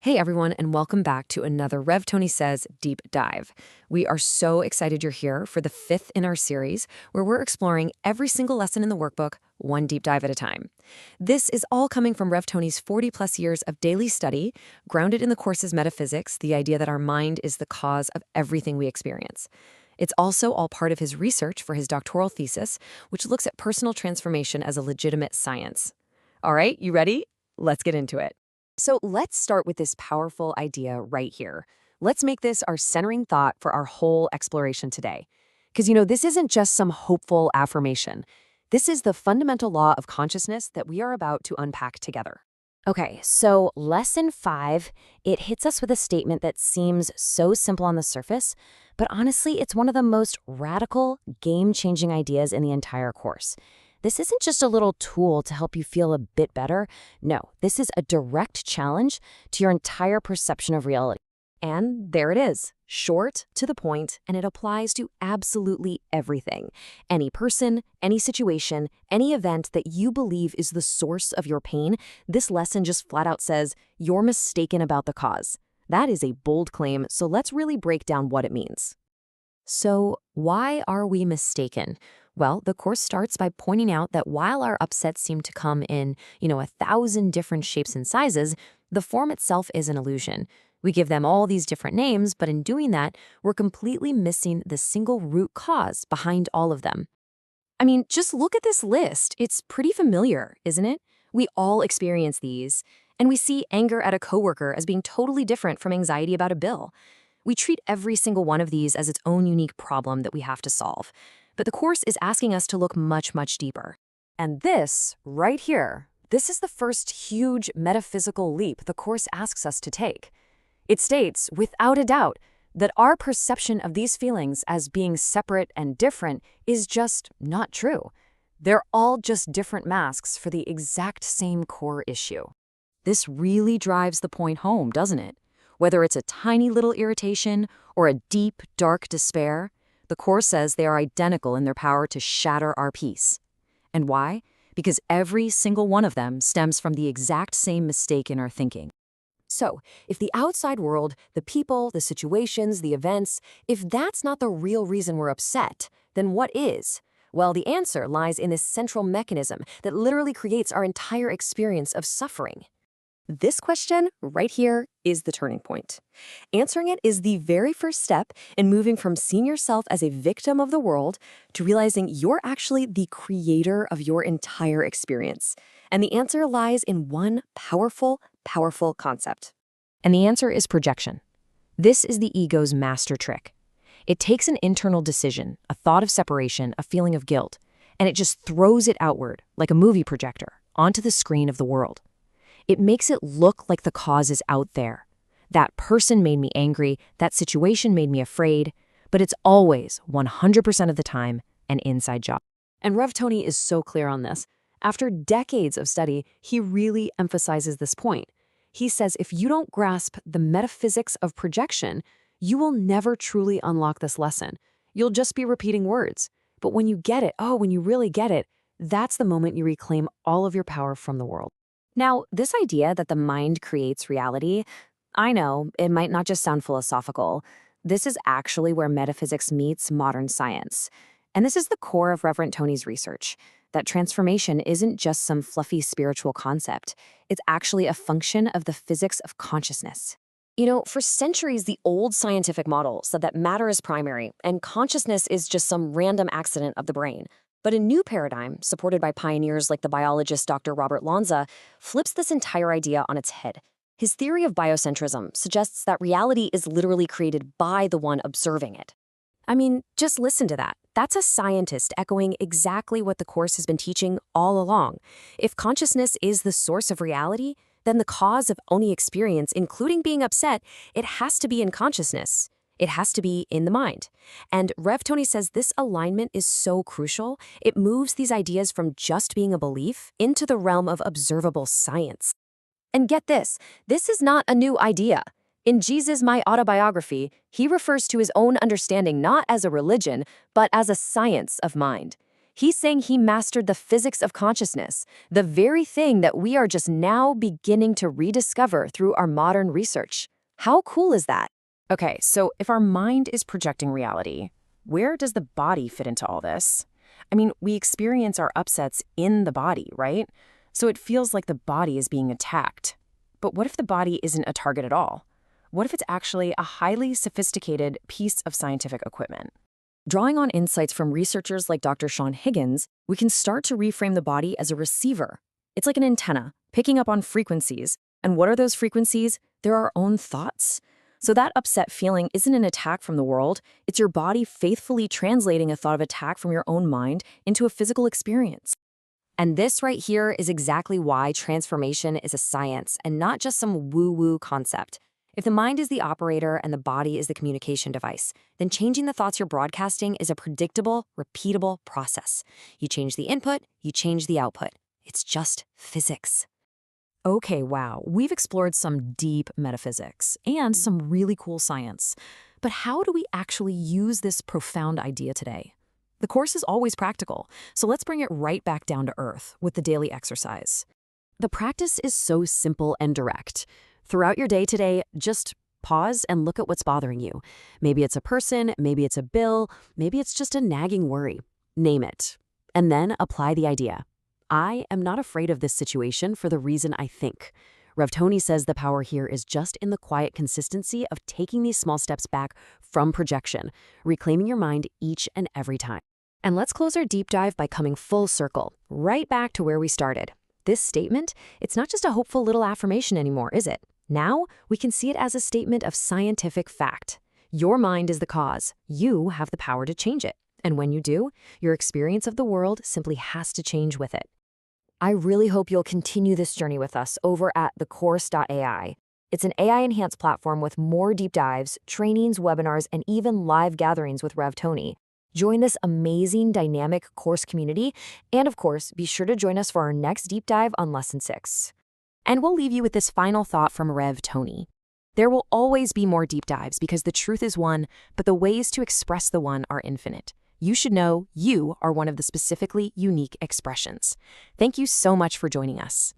Hey everyone, and welcome back to another Rev Tony Says Deep Dive. We are so excited you're here for the fifth in our series, where we're exploring every single lesson in the workbook, one deep dive at a time. This is all coming from Rev Tony's 40-plus years of daily study, grounded in the course's metaphysics, the idea that our mind is the cause of everything we experience. It's also all part of his research for his doctoral thesis, which looks at personal transformation as a legitimate science. All right, you ready? Let's get into it. So let's start with this powerful idea right here. Let's make this our centering thought for our whole exploration today. Because, this isn't just some hopeful affirmation. This is the fundamental law of consciousness that we are about to unpack together. Okay, so lesson 5, it hits us with a statement that seems so simple on the surface, but honestly, it's one of the most radical, game-changing ideas in the entire course. This isn't just a little tool to help you feel a bit better. No, this is a direct challenge to your entire perception of reality. And there it is, short, to the point, and it applies to absolutely everything. Any person, any situation, any event that you believe is the source of your pain, this lesson just flat out says, you're mistaken about the cause. That is a bold claim, so let's really break down what it means. So, why are we mistaken? Well, the course starts by pointing out that while our upsets seem to come in, 1,000 different shapes and sizes, the form itself is an illusion. We give them all these different names, but in doing that, we're completely missing the single root cause behind all of them. I mean, just look at this list. It's pretty familiar, isn't it? We all experience these, and we see anger at a coworker as being totally different from anxiety about a bill. We treat every single one of these as its own unique problem that we have to solve. But the course is asking us to look much, much deeper. And this, right here, this is the first huge metaphysical leap the course asks us to take. It states, without a doubt, that our perception of these feelings as being separate and different is just not true. They're all just different masks for the exact same core issue. This really drives the point home, doesn't it? Whether it's a tiny little irritation or a deep, dark despair, the course says they are identical in their power to shatter our peace. And why? Because every single one of them stems from the exact same mistake in our thinking. So, if the outside world, the people, the situations, the events, if that's not the real reason we're upset, then what is? Well, the answer lies in this central mechanism that literally creates our entire experience of suffering. This question right here is the turning point. Answering it is the very first step in moving from seeing yourself as a victim of the world to realizing you're actually the creator of your entire experience. And the answer lies in one powerful, powerful concept. And the answer is projection. This is the ego's master trick. It takes an internal decision, a thought of separation, a feeling of guilt, and it just throws it outward, like a movie projector, onto the screen of the world. It makes it look like the cause is out there. That person made me angry, that situation made me afraid, but it's always, 100% of the time, an inside job. And Rev Tony is so clear on this. After decades of study, he really emphasizes this point. He says if you don't grasp the metaphysics of projection, you will never truly unlock this lesson. You'll just be repeating words. But when you get it, when you really get it, that's the moment you reclaim all of your power from the world. Now, this idea that the mind creates reality, I know, it might not just sound philosophical. This is actually where metaphysics meets modern science. And this is the core of Reverend Tony's research, that transformation isn't just some fluffy spiritual concept. It's actually a function of the physics of consciousness. For centuries, the old scientific model said that matter is primary and consciousness is just some random accident of the brain. But a new paradigm, supported by pioneers like the biologist Dr. Robert Lanza, flips this entire idea on its head. His theory of biocentrism suggests that reality is literally created by the one observing it. I mean, just listen to that. That's a scientist echoing exactly what the course has been teaching all along. If consciousness is the source of reality, then the cause of any experience, including being upset, it has to be in consciousness. It has to be in the mind. And Rev Tony says this alignment is so crucial, it moves these ideas from just being a belief into the realm of observable science. And get this is not a new idea. In Jesus' My Autobiography, he refers to his own understanding not as a religion, but as a science of mind. He's saying he mastered the physics of consciousness, the very thing that we are just now beginning to rediscover through our modern research. How cool is that? Okay, so if our mind is projecting reality, where does the body fit into all this? I mean, we experience our upsets in the body, right? So it feels like the body is being attacked. But what if the body isn't a target at all? What if it's actually a highly sophisticated piece of scientific equipment? Drawing on insights from researchers like Dr. Sean Higgins, we can start to reframe the body as a receiver. It's like an antenna, picking up on frequencies. And what are those frequencies? They're our own thoughts. So that upset feeling isn't an attack from the world, it's your body faithfully translating a thought of attack from your own mind into a physical experience. And this right here is exactly why transformation is a science and not just some woo-woo concept. If the mind is the operator and the body is the communication device, then changing the thoughts you're broadcasting is a predictable, repeatable process. You change the input, you change the output. It's just physics. Okay, wow, we've explored some deep metaphysics and some really cool science. But how do we actually use this profound idea today? The course is always practical, so let's bring it right back down to earth with the daily exercise. The practice is so simple and direct. Throughout your day today, just pause and look at what's bothering you. Maybe it's a person, maybe it's a bill, maybe it's just a nagging worry. Name it. And then apply the idea. I am not afraid of this situation for the reason I think. Rev Tony says the power here is just in the quiet consistency of taking these small steps back from projection, reclaiming your mind each and every time. And let's close our deep dive by coming full circle, right back to where we started. This statement, it's not just a hopeful little affirmation anymore, is it? Now, we can see it as a statement of scientific fact. Your mind is the cause. You have the power to change it. And when you do, your experience of the world simply has to change with it. I really hope you'll continue this journey with us over at thecourse.ai. It's an AI-enhanced platform with more deep dives, trainings, webinars, and even live gatherings with Rev Tony. Join this amazing, dynamic course community, and of course, be sure to join us for our next deep dive on Lesson 6. And we'll leave you with this final thought from Rev Tony. There will always be more deep dives because the truth is one, but the ways to express the one are infinite. You should know you are one of the specifically unique expressions. Thank you so much for joining us.